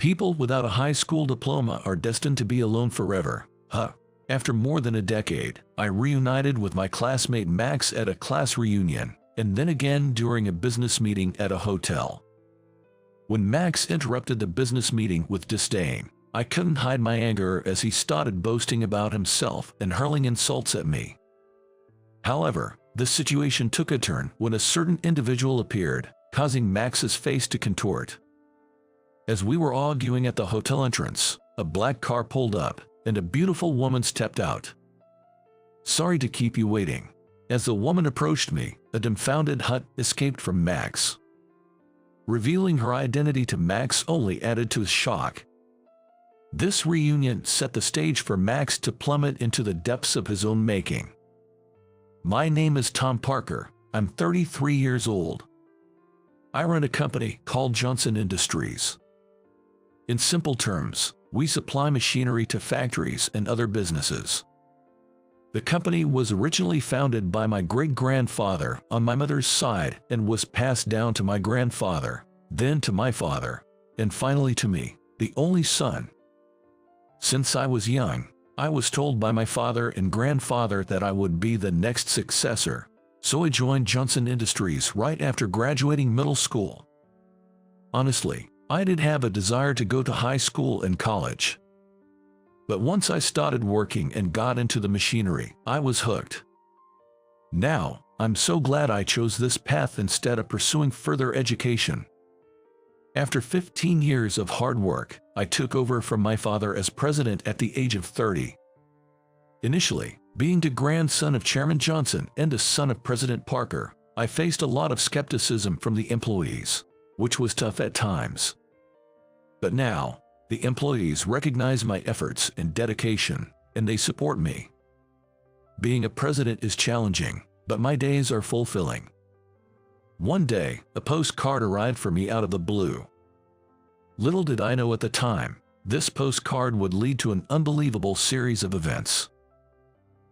People without a high school diploma are destined to be alone forever. After more than a decade, I reunited with my classmate Max at a class reunion, and then again during a business meeting at a hotel. When Max interrupted the business meeting with disdain, I couldn't hide my anger as he started boasting about himself and hurling insults at me. However, the situation took a turn when a certain individual appeared, causing Max's face to contort. As we were arguing at the hotel entrance, a black car pulled up, and a beautiful woman stepped out. "Sorry to keep you waiting." As the woman approached me, a dumbfounded hut escaped from Max. Revealing her identity to Max only added to his shock. This reunion set the stage for Max to plummet into the depths of his own making. My name is Tom Parker. I'm 33 years old. I run a company called Johnson Industries. In simple terms, we supply machinery to factories and other businesses. The company was originally founded by my great-grandfather on my mother's side and was passed down to my grandfather, then to my father, and finally to me, the only son. Since I was young, I was told by my father and grandfather that I would be the next successor, so I joined Johnson Industries right after graduating middle school. Honestly, I did have a desire to go to high school and college. But once I started working and got into the machinery, I was hooked. Now, I'm so glad I chose this path instead of pursuing further education. After 15 years of hard work, I took over from my father as president at the age of 30. Initially, being the grandson of Chairman Johnson and a son of President Parker, I faced a lot of skepticism from the employees, which was tough at times. But now, the employees recognize my efforts and dedication, and they support me. Being a president is challenging, but my days are fulfilling. One day, a postcard arrived for me out of the blue. Little did I know at the time, this postcard would lead to an unbelievable series of events.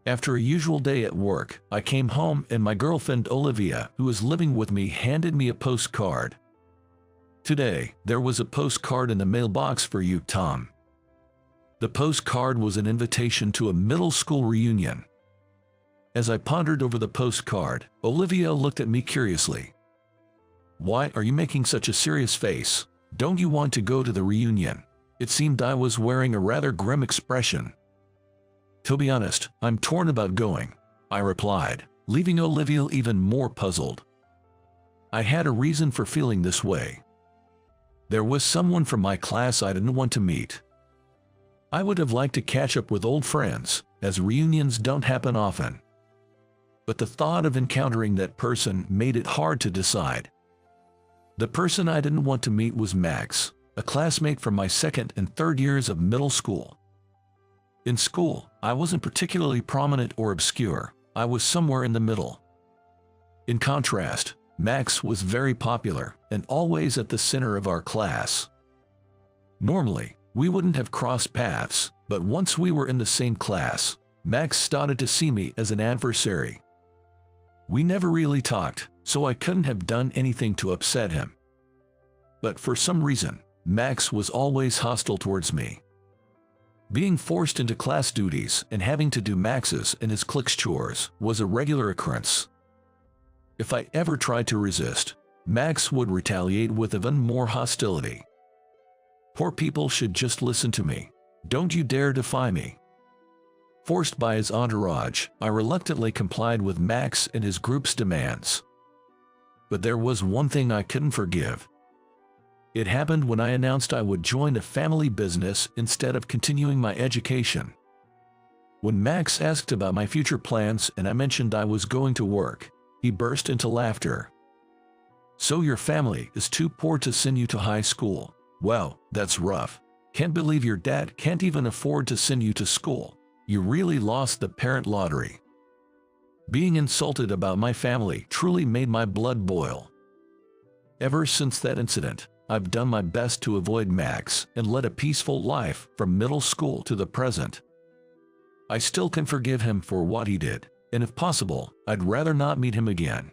After a usual day at work, I came home and my girlfriend Olivia, who was living with me, handed me a postcard. "Today, there was a postcard in the mailbox for you, Tom." The postcard was an invitation to a middle school reunion. As I pondered over the postcard, Olivia looked at me curiously. "Why are you making such a serious face? Don't you want to go to the reunion?" It seemed I was wearing a rather grim expression. "To be honest, I'm torn about going," I replied, leaving Olivia even more puzzled. I had a reason for feeling this way. There was someone from my class I didn't want to meet. I would have liked to catch up with old friends, as reunions don't happen often. But the thought of encountering that person made it hard to decide. The person I didn't want to meet was Max, a classmate from my second and third years of middle school. In school, I wasn't particularly prominent or obscure. I was somewhere in the middle. In contrast, Max was very popular and always at the center of our class. Normally, we wouldn't have crossed paths, but once we were in the same class, Max started to see me as an adversary. We never really talked, so I couldn't have done anything to upset him. But for some reason, Max was always hostile towards me. Being forced into class duties and having to do Max's and his clique's chores was a regular occurrence. If I ever tried to resist, Max would retaliate with even more hostility. "Poor people should just listen to me. Don't you dare defy me." Forced by his entourage, I reluctantly complied with Max and his group's demands. But there was one thing I couldn't forgive. It happened when I announced I would join a family business instead of continuing my education. When Max asked about my future plans and I mentioned I was going to work, he burst into laughter. "So your family is too poor to send you to high school? Well, that's rough. Can't believe your dad can't even afford to send you to school. You really lost the parent lottery." Being insulted about my family truly made my blood boil. Ever since that incident, I've done my best to avoid Max and led a peaceful life from middle school to the present. I still can forgive him for what he did, and if possible, I'd rather not meet him again.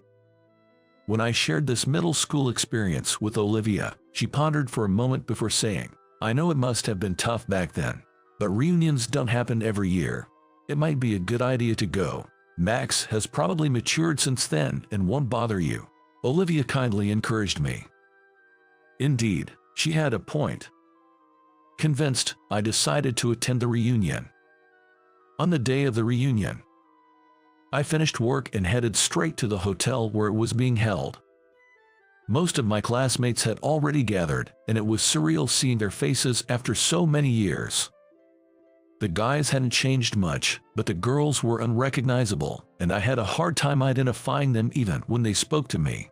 When I shared this middle school experience with Olivia, she pondered for a moment before saying, I know it must have been tough back then, but reunions don't happen every year. It might be a good idea to go. Max has probably matured since then and won't bother you. Olivia kindly encouraged me. Indeed, she had a point. Convinced, I decided to attend the reunion. On the day of the reunion, I finished work and headed straight to the hotel where it was being held. Most of my classmates had already gathered, and it was surreal seeing their faces after so many years. The guys hadn't changed much, but the girls were unrecognizable, and I had a hard time identifying them even when they spoke to me.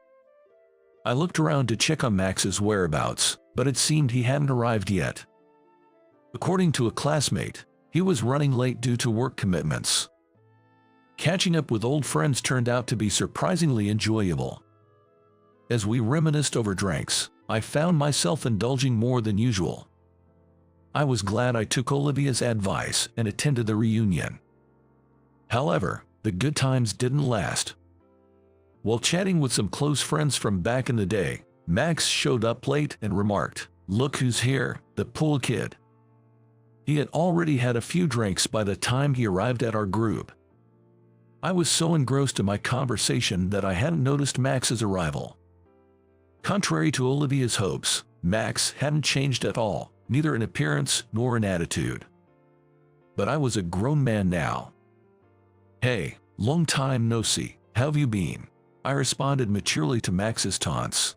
I looked around to check on Max's whereabouts, but it seemed he hadn't arrived yet. According to a classmate, he was running late due to work commitments. Catching up with old friends turned out to be surprisingly enjoyable. As we reminisced over drinks, I found myself indulging more than usual. I was glad I took Olivia's advice and attended the reunion. However, the good times didn't last. While chatting with some close friends from back in the day, Max showed up late and remarked, "Look who's here, the pool kid." He had already had a few drinks by the time he arrived at our group. I was so engrossed in my conversation that I hadn't noticed Max's arrival. Contrary to Olivia's hopes, Max hadn't changed at all, neither in appearance nor in attitude. But I was a grown man now. "Hey, long time no see, how've you been?" I responded maturely to Max's taunts.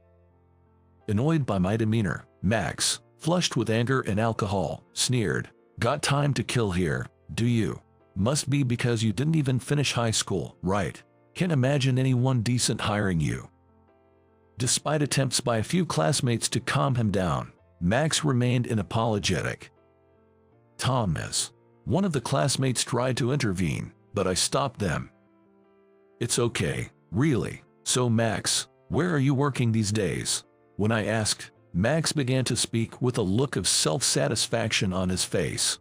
Annoyed by my demeanor, Max, flushed with anger and alcohol, sneered, "Got time to kill here, do you? Must be because you didn't even finish high school, right? Can't imagine anyone decent hiring you." Despite attempts by a few classmates to calm him down, Max remained unapologetic. "Thomas," one of the classmates tried to intervene, but I stopped them. "It's okay, really. So Max, where are you working these days?" When I asked, Max began to speak with a look of self-satisfaction on his face.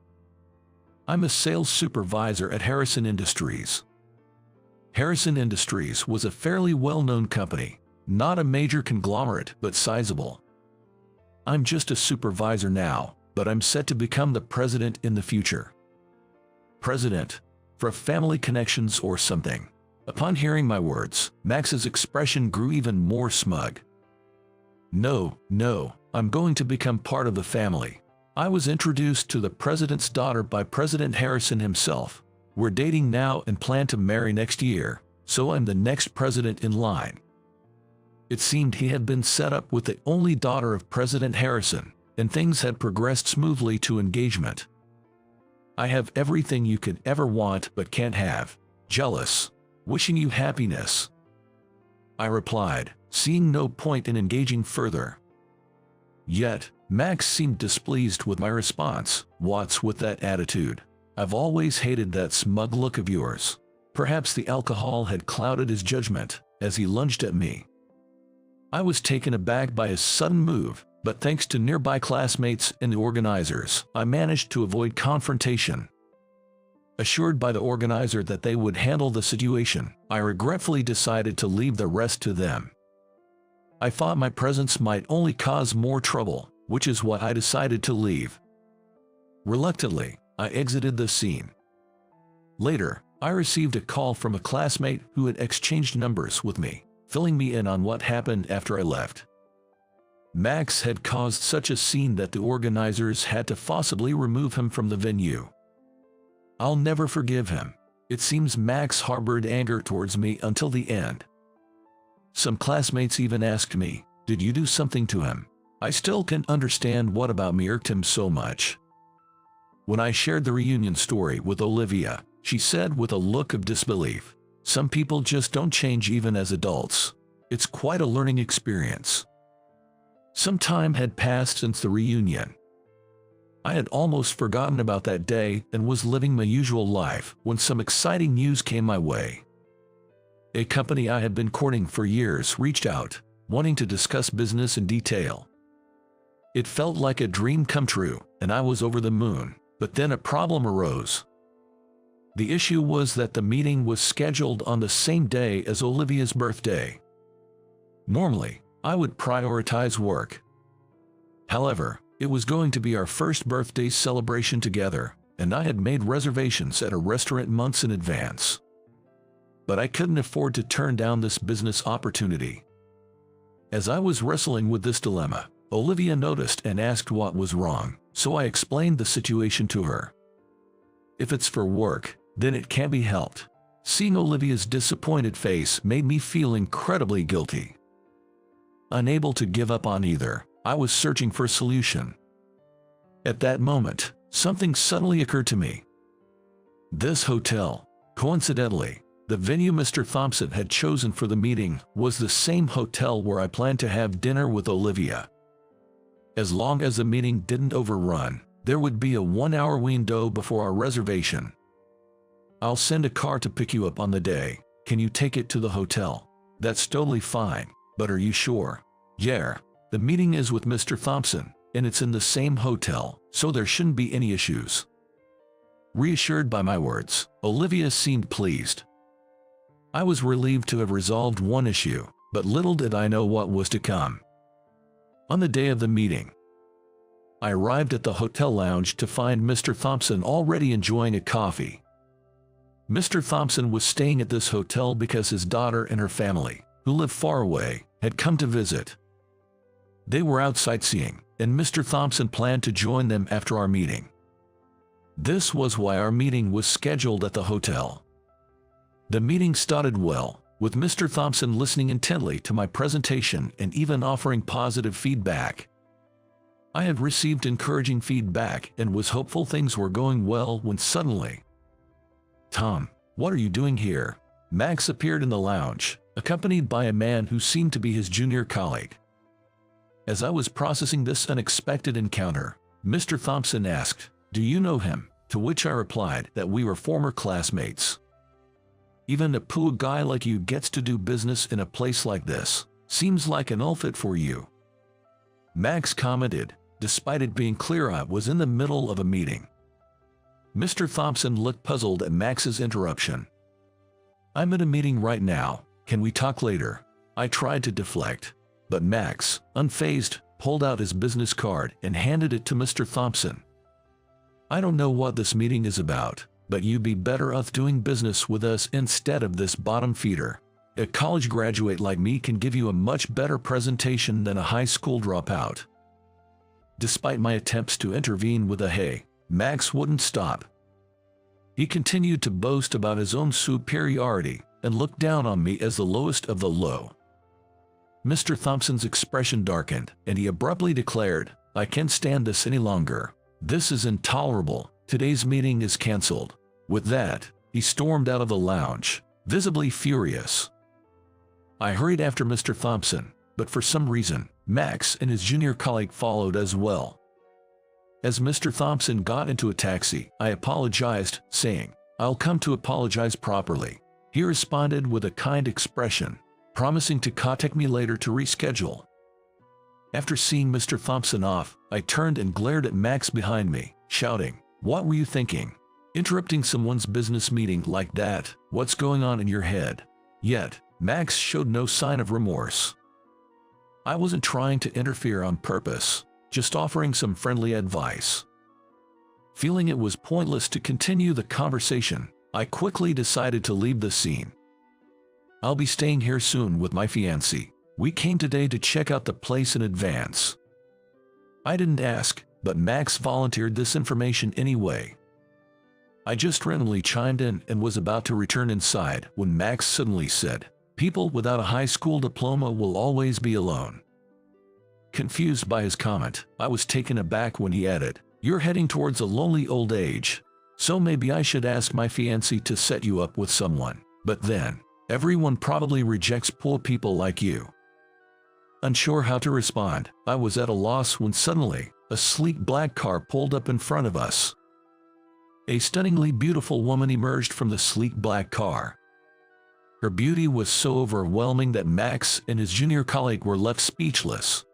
"I'm a sales supervisor at Harrison Industries." Harrison Industries was a fairly well-known company, not a major conglomerate but sizable. "I'm just a supervisor now, but I'm set to become the president in the future." "President? For family connections or something?" Upon hearing my words, Max's expression grew even more smug. No, I'm going to become part of the family. I was introduced to the president's daughter by President Harrison himself. We're dating now and plan to marry next year, so I'm the next president in line." It seemed he had been set up with the only daughter of President Harrison, and things had progressed smoothly to engagement. "I have everything you could ever want but can't have. Jealous. Wishing you happiness," I replied, seeing no point in engaging further. Yet, Max seemed displeased with my response. "What's with that attitude? I've always hated that smug look of yours." Perhaps the alcohol had clouded his judgment as he lunged at me. I was taken aback by his sudden move, but thanks to nearby classmates and the organizers, I managed to avoid confrontation. Assured by the organizer that they would handle the situation, I regretfully decided to leave the rest to them. I thought my presence might only cause more trouble, which is why I decided to leave. Reluctantly, I exited the scene. Later, I received a call from a classmate who had exchanged numbers with me, filling me in on what happened after I left. Max had caused such a scene that the organizers had to forcibly remove him from the venue. I'll never forgive him. It seems Max harbored anger towards me until the end. Some classmates even asked me, "Did you do something to him?" I still can't understand what about me irked him so much. When I shared the reunion story with Olivia, she said with a look of disbelief, "Some people just don't change even as adults. It's quite a learning experience." Some time had passed since the reunion. I had almost forgotten about that day and was living my usual life when some exciting news came my way. A company I had been courting for years reached out, wanting to discuss business in detail. It felt like a dream come true, and I was over the moon, but then a problem arose. The issue was that the meeting was scheduled on the same day as Olivia's birthday. Normally, I would prioritize work. However, It was going to be our first birthday celebration together, and I had made reservations at a restaurant months in advance. But I couldn't afford to turn down this business opportunity. As I was wrestling with this dilemma, Olivia noticed and asked what was wrong, so I explained the situation to her. If it's for work, then it can't be helped. Seeing Olivia's disappointed face made me feel incredibly guilty. Unable to give up on either, I was searching for a solution. At that moment, something suddenly occurred to me. This hotel, coincidentally, the venue Mr. Thompson had chosen for the meeting was the same hotel where I planned to have dinner with Olivia. As long as the meeting didn't overrun, there would be a 1-hour window before our reservation. I'll send a car to pick you up on the day. Can you take it to the hotel? That's totally fine, but are you sure? Yeah, the meeting is with Mr. Thompson, and it's in the same hotel, so there shouldn't be any issues. Reassured by my words, Olivia seemed pleased. I was relieved to have resolved one issue, but little did I know what was to come. On the day of the meeting, I arrived at the hotel lounge to find Mr. Thompson already enjoying a coffee. Mr. Thompson was staying at this hotel because his daughter and her family, who live far away, had come to visit. They were out sightseeing, and Mr. Thompson planned to join them after our meeting. This was why our meeting was scheduled at the hotel. The meeting started well, with Mr. Thompson listening intently to my presentation and even offering positive feedback. I had received encouraging feedback and was hopeful things were going well when suddenly, "Tom, what are you doing here?" Max appeared in the lounge, accompanied by a man who seemed to be his junior colleague. As I was processing this unexpected encounter, Mr. Thompson asked, "Do you know him?" To which I replied that we were former classmates. "Even a poor guy like you gets to do business in a place like this. Seems like an outfit for you," Max commented, despite it being clear I was in the middle of a meeting. Mr. Thompson looked puzzled at Max's interruption. "I'm at a meeting right now. Can we talk later?" I tried to deflect, but Max, unfazed, pulled out his business card and handed it to Mr. Thompson. "I don't know what this meeting is about, but you'd be better off doing business with us instead of this bottom feeder. A college graduate like me can give you a much better presentation than a high school dropout." Despite my attempts to intervene with a "hey," Max wouldn't stop. He continued to boast about his own superiority and looked down on me as the lowest of the low. Mr. Thompson's expression darkened, and he abruptly declared, "I can't stand this any longer. This is intolerable. Today's meeting is cancelled." With that, he stormed out of the lounge, visibly furious. I hurried after Mr. Thompson, but for some reason, Max and his junior colleague followed as well. As Mr. Thompson got into a taxi, I apologized, saying, "I'll come to apologize properly." He responded with a kind expression, promising to contact me later to reschedule. After seeing Mr. Thompson off, I turned and glared at Max behind me, shouting, "What were you thinking? Interrupting someone's business meeting like that? What's going on in your head?" Yet, Max showed no sign of remorse. I wasn't trying to interfere on purpose, just offering some friendly advice. Feeling it was pointless to continue the conversation, I quickly decided to leave the scene. "I'll be staying here soon with my fiancée. We came today to check out the place in advance." I didn't ask, but Max volunteered this information anyway. I just randomly chimed in and was about to return inside when Max suddenly said, "People without a high school diploma will always be alone." Confused by his comment, I was taken aback when he added, "You're heading towards a lonely old age, so maybe I should ask my fiancée to set you up with someone. But then, everyone probably rejects poor people like you." Unsure how to respond, I was at a loss when suddenly, a sleek black car pulled up in front of us. A stunningly beautiful woman emerged from the sleek black car. Her beauty was so overwhelming that Max and his junior colleague were left speechless.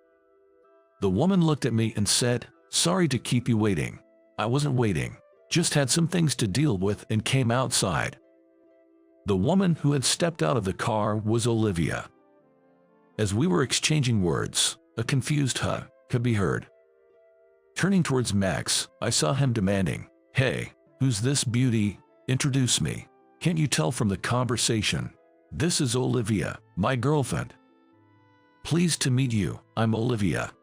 The woman looked at me and said, "Sorry to keep you waiting." I wasn't waiting, just had some things to deal with and came outside. The woman who had stepped out of the car was Olivia. As we were exchanging words, a confused "huh" could be heard. Turning towards Max, I saw him demanding, "Hey, who's this beauty? Introduce me. Can't you tell from the conversation? This is Olivia, my girlfriend. Pleased to meet you, I'm Olivia."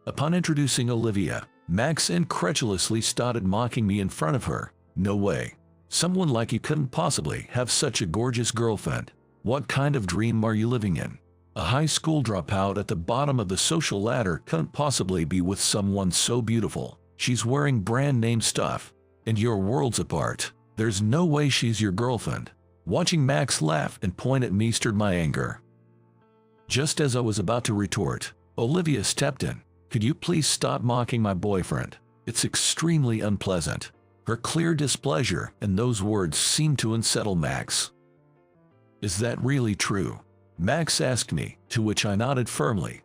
Upon introducing Olivia, Max incredulously started mocking me in front of her. "No way. Someone like you couldn't possibly have such a gorgeous girlfriend. What kind of dream are you living in? A high school dropout at the bottom of the social ladder couldn't possibly be with someone so beautiful. She's wearing brand name stuff, and you're worlds apart. There's no way she's your girlfriend." Watching Max laugh and point at me stirred my anger. Just as I was about to retort, Olivia stepped in. "Could you please stop mocking my boyfriend? It's extremely unpleasant." Her clear displeasure and those words seemed to unsettle Max. "Is that really true?" Max asked me, to which I nodded firmly.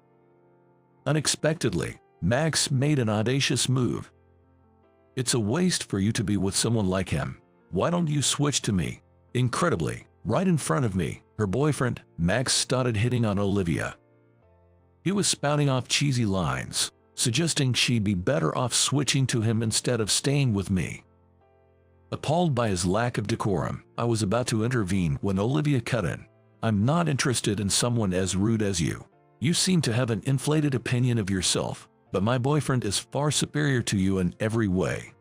Unexpectedly, Max made an audacious move. "It's a waste for you to be with someone like him. Why don't you switch to me?" Incredibly, right in front of me, her boyfriend, Max, started hitting on Olivia. He was spouting off cheesy lines, suggesting she'd be better off switching to him instead of staying with me. Appalled by his lack of decorum, I was about to intervene when Olivia cut in. "I'm not interested in someone as rude as you. You seem to have an inflated opinion of yourself, but my boyfriend is far superior to you in every way."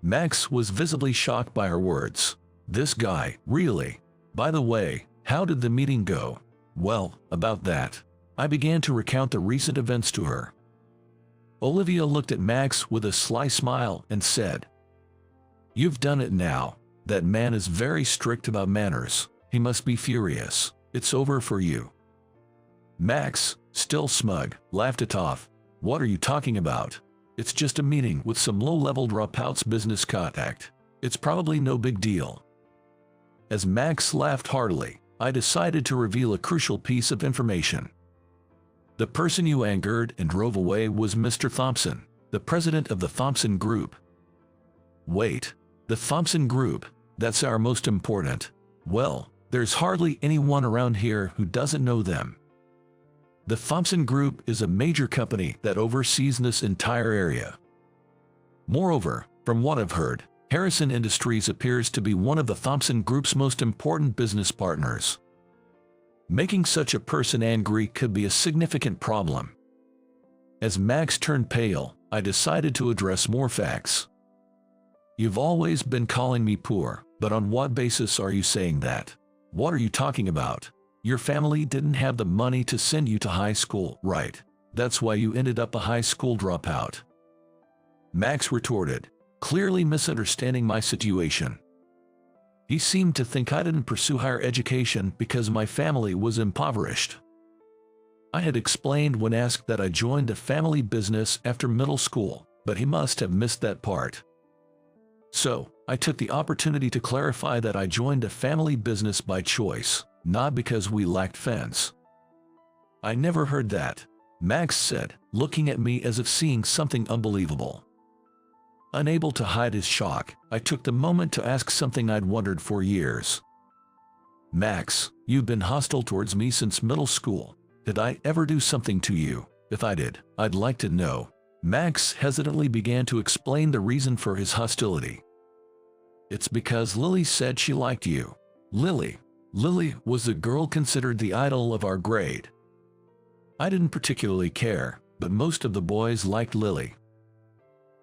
Max was visibly shocked by her words. This guy, really? By the way, how did the meeting go? Well, about that. I began to recount the recent events to her. Olivia looked at Max with a sly smile and said, "You've done it now. That man is very strict about manners. He must be furious. It's over for you." Max, still smug, laughed it off. "What are you talking about? It's just a meeting with some low-level dropouts business contact. It's probably no big deal." As Max laughed heartily, I decided to reveal a crucial piece of information. "The person you angered and drove away was Mr. Thompson, the president of the Thompson Group." "Wait, the Thompson Group, that's our most important. Well, there's hardly anyone around here who doesn't know them. The Thompson Group is a major company that oversees this entire area. Moreover, from what I've heard, Harrison Industries appears to be one of the Thompson Group's most important business partners. Making such a person angry could be a significant problem." As Max turned pale, I decided to address more facts. "You've always been calling me poor, but on what basis are you saying that? What are you talking about? Your family didn't have the money to send you to high school, right? That's why you ended up a high school dropout." Max retorted, clearly misunderstanding my situation. He seemed to think I didn't pursue higher education because my family was impoverished. I had explained when asked that I joined a family business after middle school, but he must have missed that part. So, I took the opportunity to clarify that I joined a family business by choice, not because we lacked funds. "I never heard that," Max said, looking at me as if seeing something unbelievable. Unable to hide his shock, I took the moment to ask something I'd wondered for years. "Max, you've been hostile towards me since middle school. Did I ever do something to you? If I did, I'd like to know." Max hesitantly began to explain the reason for his hostility. "It's because Lily said she liked you." Lily was the girl considered the idol of our grade. I didn't particularly care, but most of the boys liked Lily.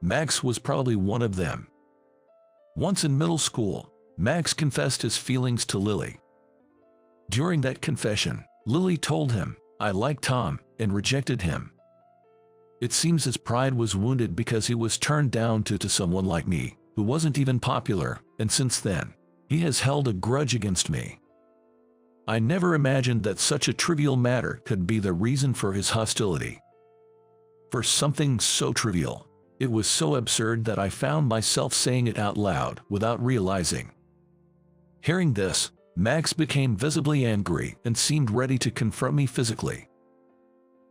Max was probably one of them. Once in middle school, Max confessed his feelings to Lily. During that confession, Lily told him, "I like Tom," and rejected him. It seems his pride was wounded because he was turned down to someone like me, who wasn't even popular, and since then, he has held a grudge against me. I never imagined that such a trivial matter could be the reason for his hostility. For something so trivial, it was so absurd that I found myself saying it out loud without realizing. Hearing this, Max became visibly angry and seemed ready to confront me physically.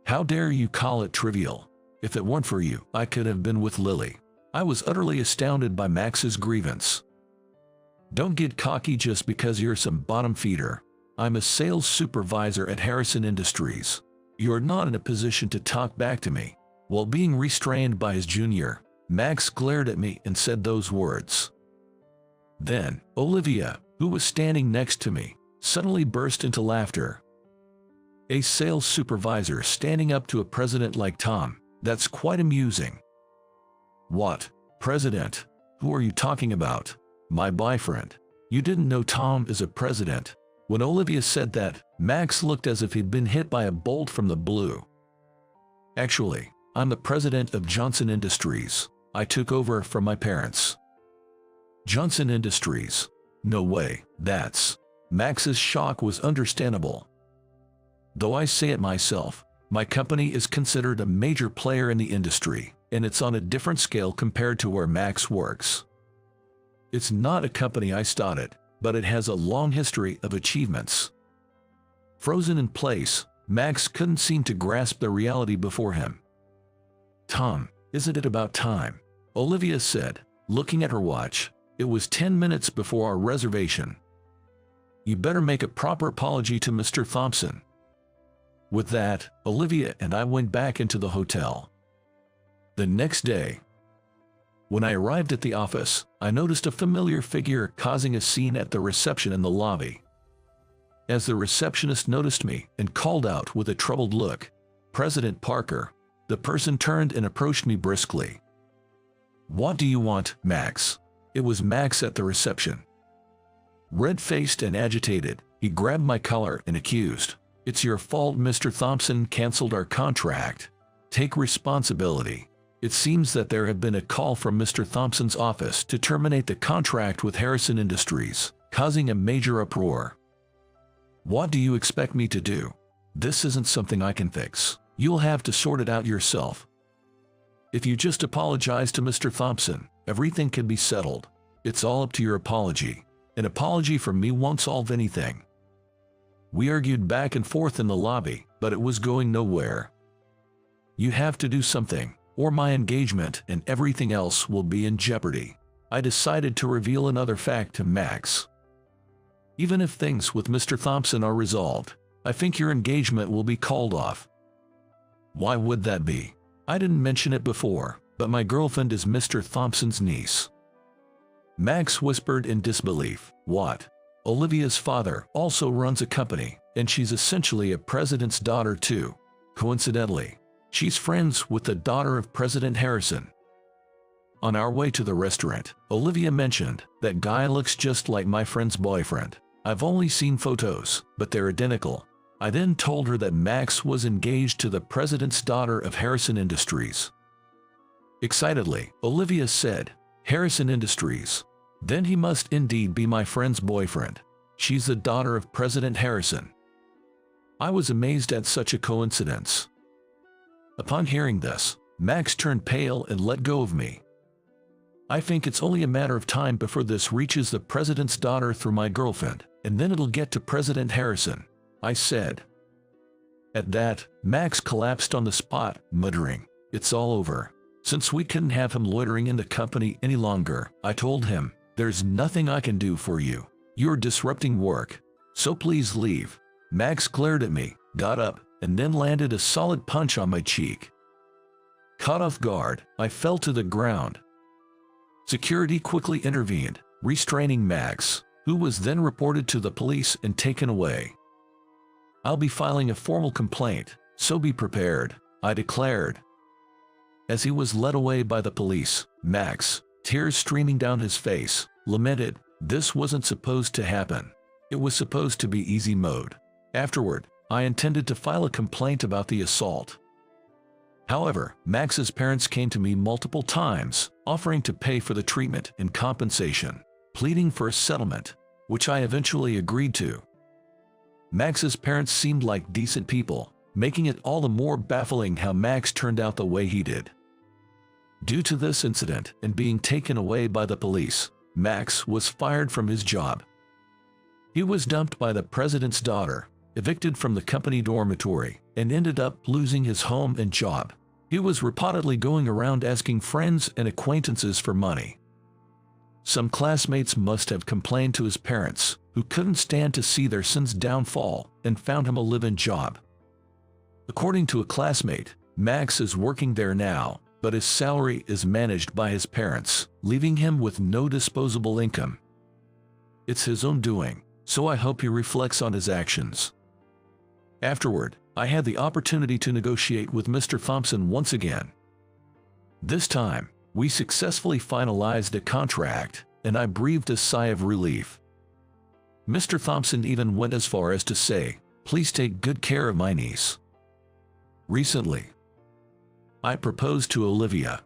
"How dare you call it trivial? If it weren't for you, I could have been with Lily." I was utterly astounded by Max's grievance. "Don't get cocky just because you're some bottom feeder. I'm a sales supervisor at Harrison Industries. You're not in a position to talk back to me." While being restrained by his junior, Max glared at me and said those words. Then, Olivia, who was standing next to me, suddenly burst into laughter. A sales supervisor standing up to a president like Tom, that's quite amusing. What? President? Who are you talking about? My boyfriend. You didn't know Tom is a president. When Olivia said that, Max looked as if he'd been hit by a bolt from the blue. Actually, I'm the president of Johnson Industries. I took over from my parents. Johnson Industries? No way, that's... Max's shock was understandable. Though I say it myself, my company is considered a major player in the industry, and it's on a different scale compared to where Max works. It's not a company I started, but it has a long history of achievements. Frozen in place, Max couldn't seem to grasp the reality before him. Tom, isn't it about time? Olivia said, looking at her watch. It was 10 minutes before our reservation. You better make a proper apology to Mr. Thompson. With that, Olivia and I went back into the hotel. The next day, when I arrived at the office, I noticed a familiar figure causing a scene at the reception in the lobby. As the receptionist noticed me and called out with a troubled look, "President Parker," the person turned and approached me briskly. "What do you want, Max?" It was Max at the reception. Red-faced and agitated, he grabbed my collar and accused, "It's your fault Mr. Thompson canceled our contract. Take responsibility. It seems that there had been a call from Mr. Thompson's office to terminate the contract with Harrison Industries, causing a major uproar. What do you expect me to do? This isn't something I can fix. You'll have to sort it out yourself. If you just apologize to Mr. Thompson, everything can be settled. It's all up to your apology. An apology from me won't solve anything." We argued back and forth in the lobby, but it was going nowhere. "You have to do something, or my engagement and everything else will be in jeopardy." I decided to reveal another fact to Max. "Even if things with Mr. Thompson are resolved, I think your engagement will be called off." "Why would that be? I didn't mention it before, but my girlfriend is Mr. Thompson's niece." Max whispered in disbelief. "What? Olivia's father also runs a company, and she's essentially a president's daughter too. Coincidentally, she's friends with the daughter of President Harrison." On our way to the restaurant, Olivia mentioned, "That guy looks just like my friend's boyfriend. I've only seen photos, but they're identical." I then told her that Max was engaged to the president's daughter of Harrison Industries. Excitedly, Olivia said, "Harrison Industries? Then he must indeed be my friend's boyfriend. She's the daughter of President Harrison." I was amazed at such a coincidence. Upon hearing this, Max turned pale and let go of me. "I think it's only a matter of time before this reaches the president's daughter through my girlfriend, and then it'll get to President Harrison," I said. At that, Max collapsed on the spot, muttering, "It's all over." Since we couldn't have him loitering in the company any longer, I told him, "There's nothing I can do for you. You're disrupting work, so please leave." Max glared at me, got up, and then landed a solid punch on my cheek. Caught off guard, I fell to the ground. Security quickly intervened, restraining Max, who was then reported to the police and taken away. "I'll be filing a formal complaint, so be prepared," I declared. As he was led away by the police, Max, tears streaming down his face, lamented, "This wasn't supposed to happen. It was supposed to be easy mode." Afterward, I intended to file a complaint about the assault. However, Max's parents came to me multiple times, offering to pay for the treatment and compensation, pleading for a settlement, which I eventually agreed to. Max's parents seemed like decent people, making it all the more baffling how Max turned out the way he did. Due to this incident and being taken away by the police, Max was fired from his job. He was dumped by the president's daughter, evicted from the company dormitory, and ended up losing his home and job. He was reportedly going around asking friends and acquaintances for money. Some classmates must have complained to his parents, who couldn't stand to see their son's downfall and found him a live-in job. According to a classmate, Max is working there now, but his salary is managed by his parents, leaving him with no disposable income. It's his own doing, so I hope he reflects on his actions. Afterward, I had the opportunity to negotiate with Mr. Thompson once again. This time, we successfully finalized a contract, and I breathed a sigh of relief. Mr. Thompson even went as far as to say, "Please take good care of my niece." Recently, I proposed to Olivia.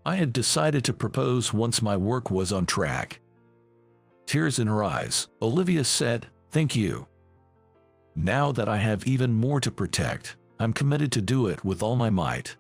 I had decided to propose once my work was on track. Tears in her eyes, Olivia said, "Thank you. Now that I have even more to protect, I'm committed to do it with all my might."